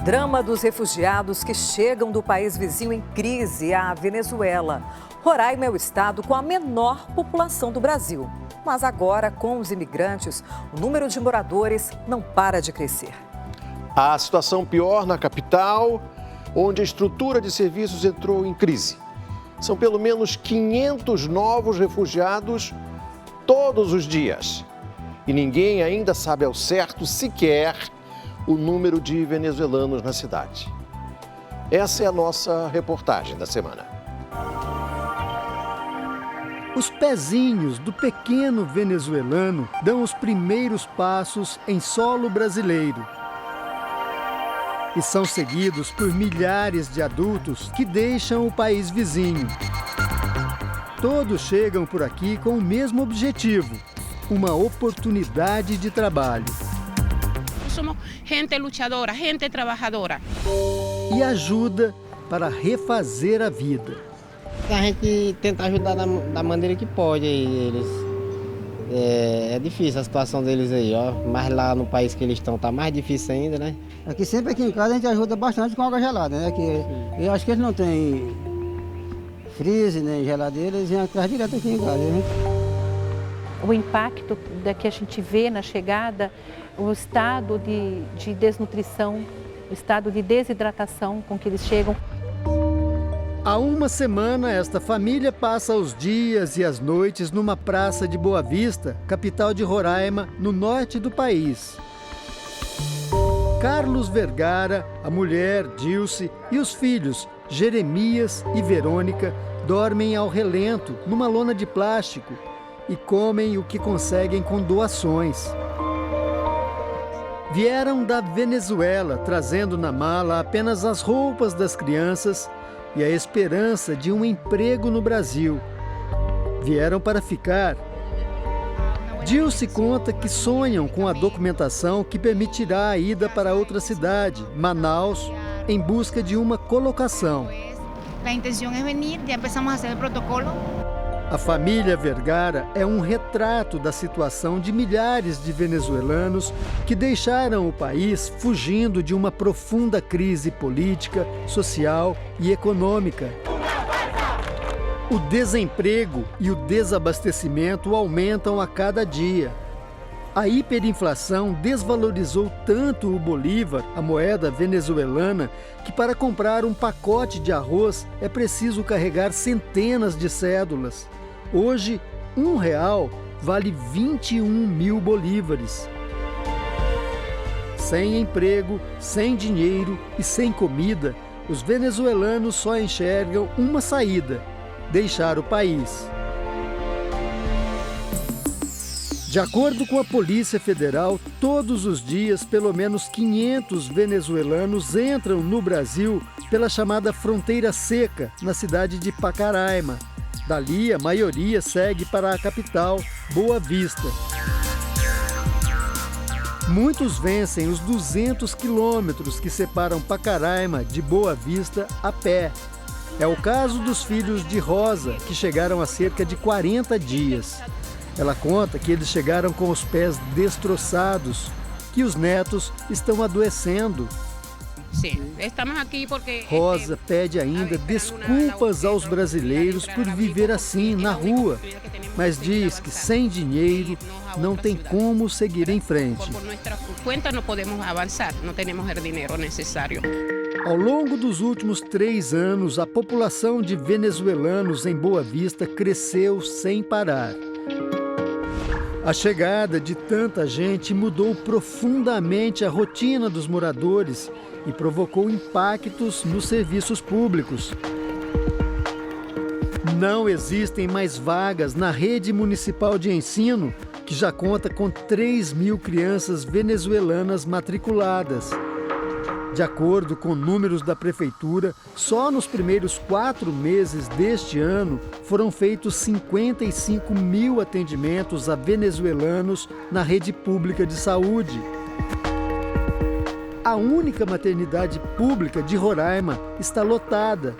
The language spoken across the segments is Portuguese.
Drama dos refugiados que chegam do país vizinho em crise, a Venezuela. Roraima é o estado com a menor população do Brasil. Mas agora, com os imigrantes, o número de moradores não para de crescer. A situação pior na capital, onde a estrutura de serviços entrou em crise. São pelo menos 500 novos refugiados todos os dias. E ninguém ainda sabe ao certo sequer o número de venezuelanos na cidade. Essa é a nossa reportagem da semana. Os pezinhos do pequeno venezuelano dão os primeiros passos em solo brasileiro. E são seguidos por milhares de adultos que deixam o país vizinho. Todos chegam por aqui com o mesmo objetivo: uma oportunidade de trabalho. Somos gente luchadora, gente trabajadora. E ajuda para refazer a vida. A gente tenta ajudar da maneira que pode eles. É difícil a situação deles aí, ó. Mas lá no país que eles estão tá mais difícil ainda, né? Sempre aqui em casa a gente ajuda bastante com água gelada, né? Eu acho que eles não têm freezer, nem geladeira, eles vêm atrás direto aqui em casa, né? O impacto que a gente vê na chegada, o estado de desnutrição, o estado de desidratação com que eles chegam. Há uma semana, esta família passa os dias e as noites numa praça de Boa Vista, capital de Roraima, no norte do país. Carlos Vergara, a mulher, Dilce, e os filhos, Jeremias e Verônica, dormem ao relento, numa lona de plástico, e comem o que conseguem com doações. Vieram da Venezuela, trazendo na mala apenas as roupas das crianças e a esperança de um emprego no Brasil. Vieram para ficar. Dilce conta que sonham com a documentação que permitirá a ida para outra cidade, Manaus, em busca de uma colocação. A intenção é vir, já começamos a fazer o protocolo. A família Vergara é um retrato da situação de milhares de venezuelanos que deixaram o país fugindo de uma profunda crise política, social e econômica. O desemprego e o desabastecimento aumentam a cada dia. A hiperinflação desvalorizou tanto o bolívar, a moeda venezuelana, que para comprar um pacote de arroz é preciso carregar centenas de cédulas. Hoje, R$1 vale 21 mil bolívares. Sem emprego, sem dinheiro e sem comida, os venezuelanos só enxergam uma saída: deixar o país. De acordo com a Polícia Federal, todos os dias, pelo menos 500 venezuelanos entram no Brasil pela chamada Fronteira Seca, na cidade de Pacaraima. Dali, a maioria segue para a capital, Boa Vista. Muitos vencem os 200 quilômetros que separam Pacaraima de Boa Vista a pé. É o caso dos filhos de Rosa, que chegaram há cerca de 40 dias. Ela conta que eles chegaram com os pés destroçados, que os netos estão adoecendo. Rosa pede ainda desculpas aos brasileiros por viver assim na rua, mas diz que sem dinheiro não tem como seguir em frente. Ao longo dos últimos 3 anos, a população de venezuelanos em Boa Vista cresceu sem parar. A chegada de tanta gente mudou profundamente a rotina dos moradores e provocou impactos nos serviços públicos. Não existem mais vagas na rede municipal de ensino, que já conta com 3 mil crianças venezuelanas matriculadas. De acordo com números da prefeitura, só nos primeiros 4 meses deste ano foram feitos 55 mil atendimentos a venezuelanos na rede pública de saúde. A única maternidade pública de Roraima está lotada.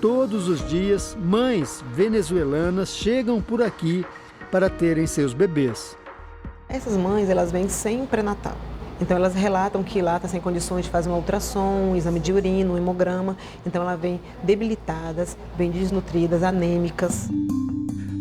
Todos os dias, mães venezuelanas chegam por aqui para terem seus bebês. Essas mães, elas vêm sem pré-natal. Então elas relatam que lá está sem condições de fazer um ultrassom, um exame de urina, um hemograma. Então elas vêm debilitadas, vêm desnutridas, anêmicas.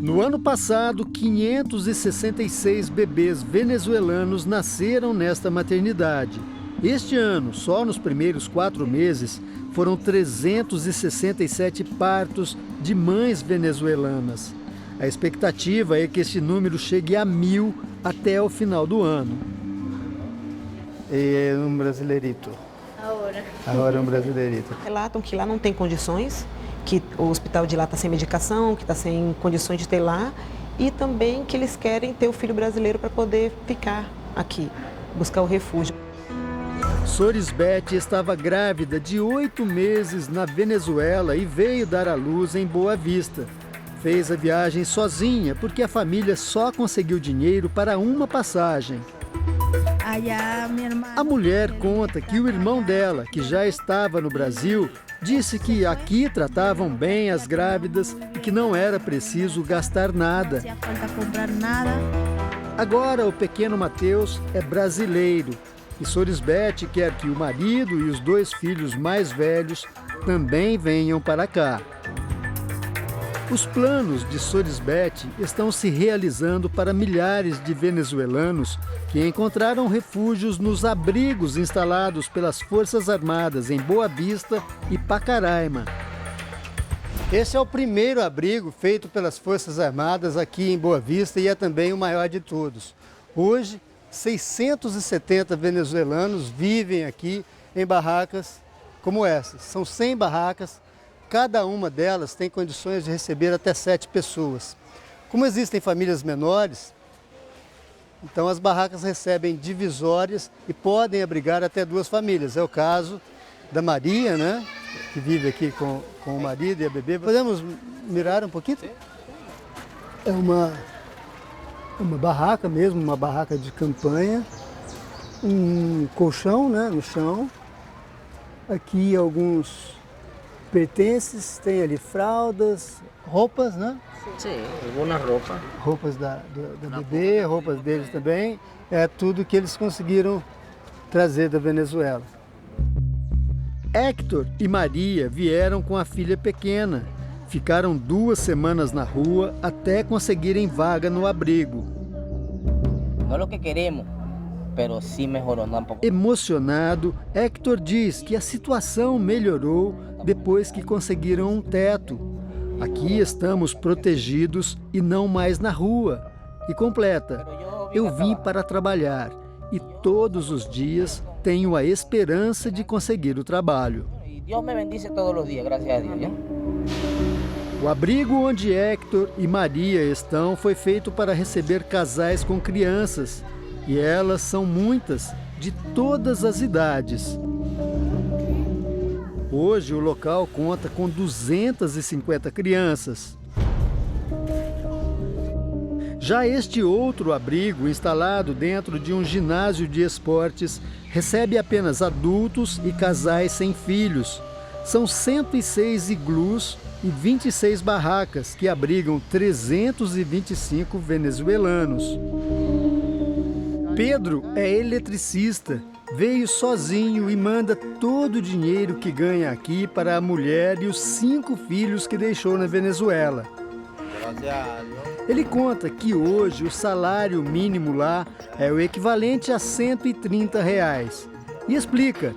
No ano passado, 566 bebês venezuelanos nasceram nesta maternidade. Este ano, só nos primeiros 4 meses, foram 367 partos de mães venezuelanas. A expectativa é que este número chegue a 1.000 até o final do ano. É um brasileirito. Agora é um brasileirito. Relatam que lá não tem condições, que o hospital de lá está sem medicação, que está sem condições de ter lá, e também que eles querem ter o filho brasileiro para poder ficar aqui, buscar o refúgio. Sorisbete estava grávida de 8 meses na Venezuela e veio dar à luz em Boa Vista. Fez a viagem sozinha porque a família só conseguiu dinheiro para uma passagem. A mulher conta que o irmão dela, que já estava no Brasil, disse que aqui tratavam bem as grávidas e que não era preciso gastar nada. Agora o pequeno Mateus é brasileiro e Sorisbete quer que o marido e os 2 filhos mais velhos também venham para cá. Os planos de Sorisbete estão se realizando para milhares de venezuelanos que encontraram refúgios nos abrigos instalados pelas Forças Armadas em Boa Vista e Pacaraima. Esse é o primeiro abrigo feito pelas Forças Armadas aqui em Boa Vista e é também o maior de todos. Hoje, 670 venezuelanos vivem aqui em barracas como essas. São 100 barracas. Cada uma delas tem condições de receber até 7 pessoas. Como existem famílias menores, então as barracas recebem divisórias e podem abrigar até 2 famílias. É o caso da Maria, né, que vive aqui com o marido e a bebê. Podemos mirar um pouquinho? É uma barraca mesmo, uma barraca de campanha, um colchão, né, no chão. Aqui alguns pertences, tem ali fraldas, roupas, né? Sim, algumas roupas. Roupas da bebê, roupas deles também. É tudo que eles conseguiram trazer da Venezuela. Héctor e Maria vieram com a filha pequena. Ficaram 2 semanas na rua até conseguirem vaga no abrigo. Não é o que queremos, mas sim melhorou um pouco. Emocionado, Héctor diz que a situação melhorou depois que conseguiram um teto. Aqui estamos protegidos e não mais na rua. E completa: eu vim para trabalhar e todos os dias tenho a esperança de conseguir o trabalho. Deus me bendice todos os dias, graças a Deus. O abrigo onde Héctor e Maria estão foi feito para receber casais com crianças. E elas são muitas, de todas as idades. Hoje o local conta com 250 crianças. Já este outro abrigo, instalado dentro de um ginásio de esportes, recebe apenas adultos e casais sem filhos. São 106 iglus e 26 barracas que abrigam 325 venezuelanos. Pedro é eletricista, veio sozinho e manda todo o dinheiro que ganha aqui para a mulher e os 5 filhos que deixou na Venezuela. Ele conta que hoje o salário mínimo lá é o equivalente a R$130. E explica: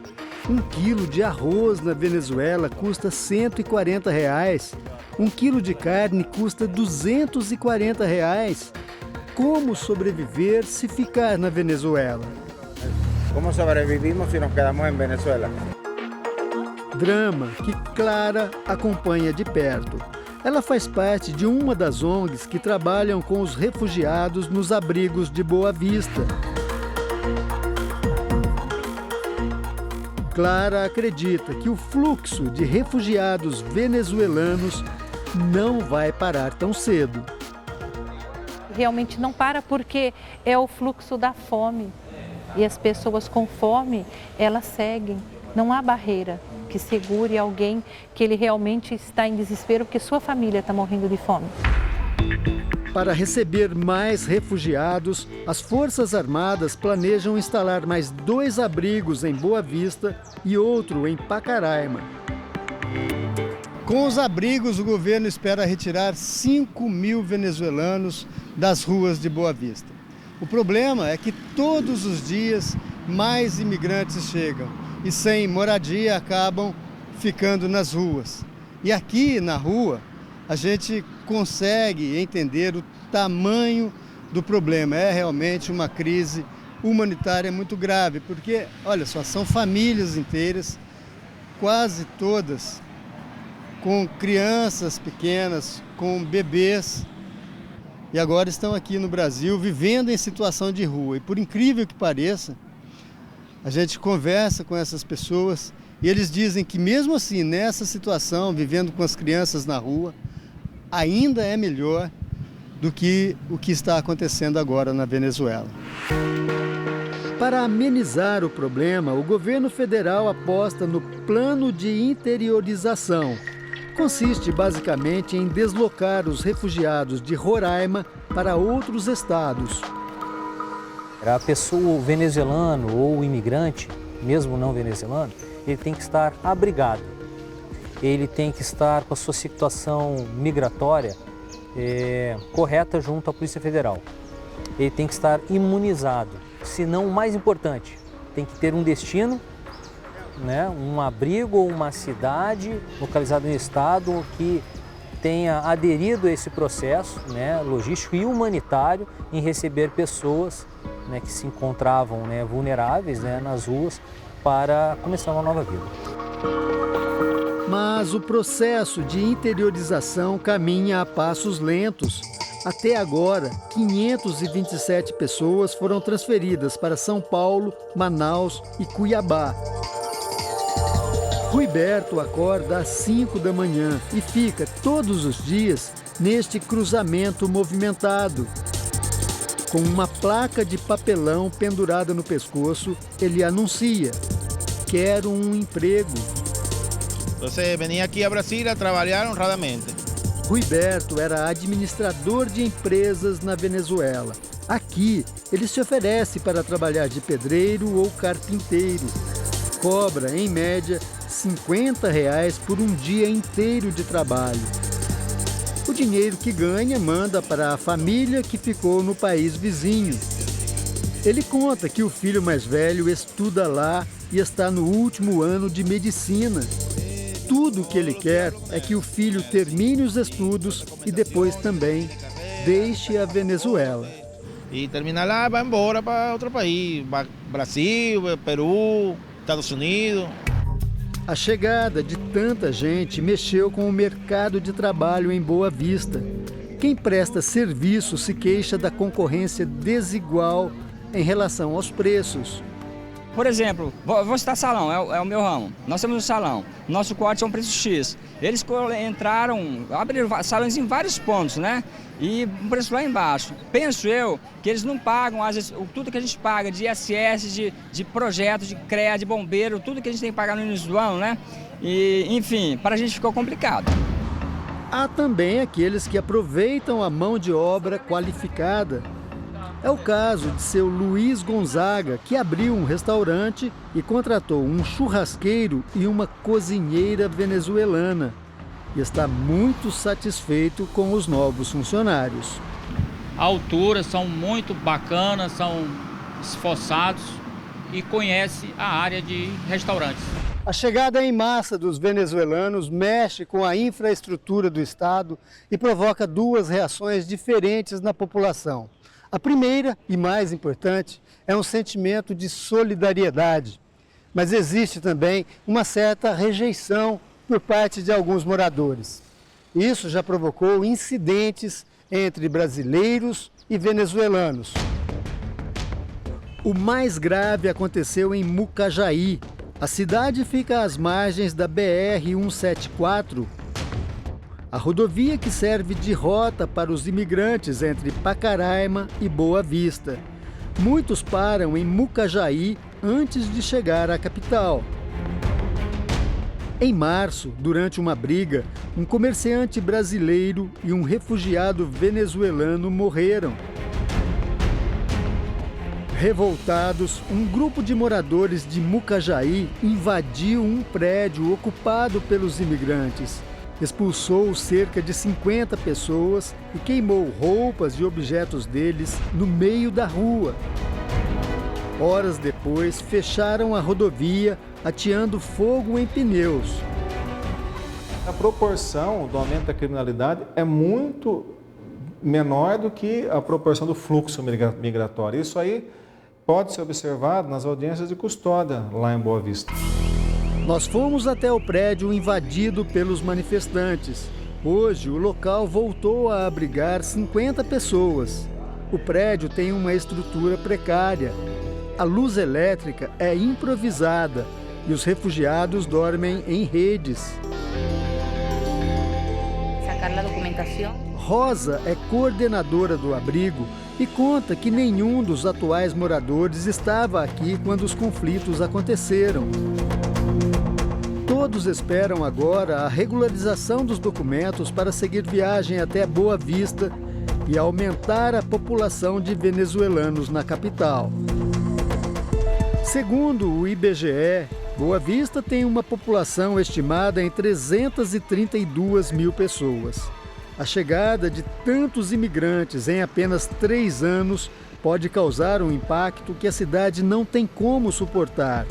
1 quilo de arroz na Venezuela custa R$140, 1 quilo de carne custa R$240. Como sobreviver se ficar na Venezuela? Como sobrevivimos se nos quedamos em Venezuela? Drama que Clara acompanha de perto. Ela faz parte de uma das ONGs que trabalham com os refugiados nos abrigos de Boa Vista. Clara acredita que o fluxo de refugiados venezuelanos não vai parar tão cedo. Realmente não para porque é o fluxo da fome. E as pessoas com fome, elas seguem. Não há barreira que segure alguém que ele realmente está em desespero porque sua família está morrendo de fome. Para receber mais refugiados, as Forças Armadas planejam instalar mais 2 abrigos em Boa Vista e outro em Pacaraima. Com os abrigos, o governo espera retirar 5.000 venezuelanos das ruas de Boa Vista. O problema é que todos os dias mais imigrantes chegam e sem moradia acabam ficando nas ruas. E aqui na rua a gente consegue entender o tamanho do problema. É realmente uma crise humanitária muito grave, porque, olha só, são famílias inteiras, quase todas com crianças pequenas, com bebês, e agora estão aqui no Brasil vivendo em situação de rua. E por incrível que pareça, a gente conversa com essas pessoas e eles dizem que mesmo assim, nessa situação, vivendo com as crianças na rua, ainda é melhor do que o que está acontecendo agora na Venezuela. Para amenizar o problema, o governo federal aposta no plano de interiorização. Consiste basicamente em deslocar os refugiados de Roraima para outros estados. A pessoa, o venezuelano ou o imigrante, mesmo não venezuelano, ele tem que estar abrigado. Ele tem que estar com a sua situação migratória correta junto à Polícia Federal. Ele tem que estar imunizado. Se não, o mais importante, tem que ter um destino, né, um abrigo ou uma cidade localizada no estado que tenha aderido a esse processo, né, logístico e humanitário em receber pessoas, né, que se encontravam, né, vulneráveis, né, nas ruas para começar uma nova vida. Mas o processo de interiorização caminha a passos lentos. Até agora, 527 pessoas foram transferidas para São Paulo, Manaus e Cuiabá. Ruiberto acorda às 5 da manhã e fica todos os dias neste cruzamento movimentado. Com uma placa de papelão pendurada no pescoço, ele anuncia: quero um emprego. Então, vim aqui a Brasil a trabalhar honradamente. Ruiberto era administrador de empresas na Venezuela. Aqui, ele se oferece para trabalhar de pedreiro ou carpinteiro. Cobra, em média, R$50 por um dia inteiro de trabalho. O dinheiro que ganha manda para a família que ficou no país vizinho. Ele conta que o filho mais velho estuda lá e está no último ano de medicina. Tudo o que ele quer é que o filho termine os estudos e depois também deixe a Venezuela. E terminar lá, vai embora para outro país, Brasil, Peru, Estados Unidos. A chegada de tanta gente mexeu com o mercado de trabalho em Boa Vista. Quem presta serviço se queixa da concorrência desigual em relação aos preços. Por exemplo, vou citar salão, é o meu ramo. Nós temos um salão, nosso corte é um preço X. Eles entraram, abriram salões em vários pontos, né? E um preço lá embaixo. Penso eu que eles não pagam, às vezes, tudo que a gente paga de ISS, de projeto, de CREA, de bombeiro, tudo que a gente tem que pagar no início do ano, né? E, enfim, para a gente ficou complicado. Há também aqueles que aproveitam a mão de obra qualificada. É o caso de seu Luiz Gonzaga, que abriu um restaurante e contratou um churrasqueiro e uma cozinheira venezuelana. E está muito satisfeito com os novos funcionários. A altura, são muito bacanas, são esforçados e conhecem a área de restaurantes. A chegada em massa dos venezuelanos mexe com a infraestrutura do Estado e provoca 2 reações diferentes na população. A primeira, e mais importante, é um sentimento de solidariedade. Mas existe também uma certa rejeição por parte de alguns moradores. Isso já provocou incidentes entre brasileiros e venezuelanos. O mais grave aconteceu em Mucajaí. A cidade fica às margens da BR-174, a rodovia que serve de rota para os imigrantes entre Pacaraima e Boa Vista. Muitos param em Mucajaí antes de chegar à capital. Em março, durante uma briga, um comerciante brasileiro e um refugiado venezuelano morreram. Revoltados, um grupo de moradores de Mucajaí invadiu um prédio ocupado pelos imigrantes. Expulsou cerca de 50 pessoas e queimou roupas e objetos deles no meio da rua. Horas depois, fecharam a rodovia, ateando fogo em pneus. A proporção do aumento da criminalidade é muito menor do que a proporção do fluxo migratório. Isso aí pode ser observado nas audiências de custódia lá em Boa Vista. Nós fomos até o prédio invadido pelos manifestantes. Hoje, o local voltou a abrigar 50 pessoas. O prédio tem uma estrutura precária. A luz elétrica é improvisada e os refugiados dormem em redes. Sacar a documentação. Rosa é coordenadora do abrigo e conta que nenhum dos atuais moradores estava aqui quando os conflitos aconteceram. Todos esperam agora a regularização dos documentos para seguir viagem até Boa Vista e aumentar a população de venezuelanos na capital. Segundo o IBGE, Boa Vista tem uma população estimada em 332 mil pessoas. A chegada de tantos imigrantes em apenas 3 anos pode causar um impacto que a cidade não tem como suportar.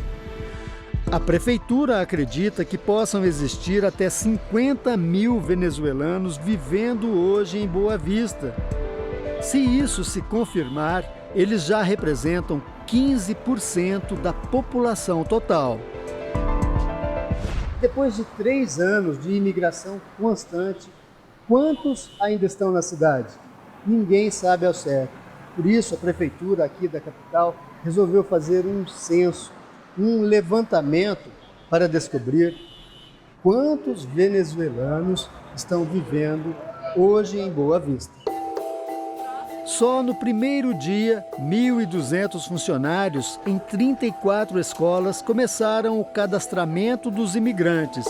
A prefeitura acredita que possam existir até 50 mil venezuelanos vivendo hoje em Boa Vista. Se isso se confirmar, eles já representam 15% da população total. Depois de 3 anos de imigração constante, quantos ainda estão na cidade? Ninguém sabe ao certo. Por isso, a prefeitura aqui da capital resolveu fazer um censo, um levantamento para descobrir quantos venezuelanos estão vivendo hoje em Boa Vista. Só no primeiro dia, 1.200 funcionários em 34 escolas começaram o cadastramento dos imigrantes.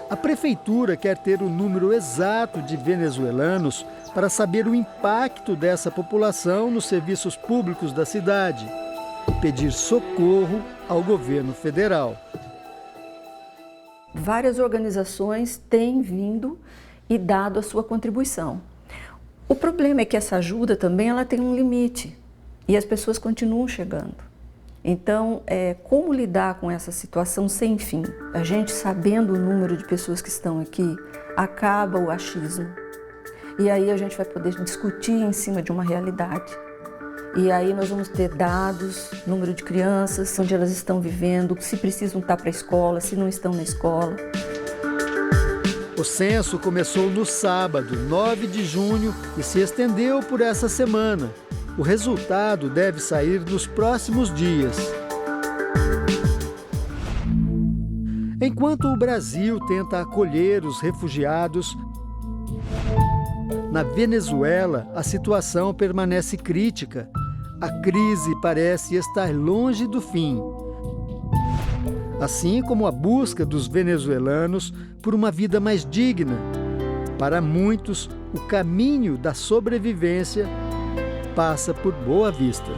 A prefeitura quer ter o número exato de venezuelanos para saber o impacto dessa população nos serviços públicos da cidade e pedir socorro ao governo federal. Várias organizações têm vindo e dado a sua contribuição. O problema é que essa ajuda também ela tem um limite e as pessoas continuam chegando. Então, como lidar com essa situação sem fim? A gente, sabendo o número de pessoas que estão aqui, acaba o achismo. E aí a gente vai poder discutir em cima de uma realidade. E aí nós vamos ter dados, número de crianças, onde elas estão vivendo, se precisam estar para a escola, se não estão na escola. O censo começou no sábado, 9 de junho, e se estendeu por essa semana. O resultado deve sair nos próximos dias. Enquanto o Brasil tenta acolher os refugiados, na Venezuela a situação permanece crítica. A crise parece estar longe do fim. Assim como a busca dos venezuelanos por uma vida mais digna. Para muitos, o caminho da sobrevivência passa por Boa Vista.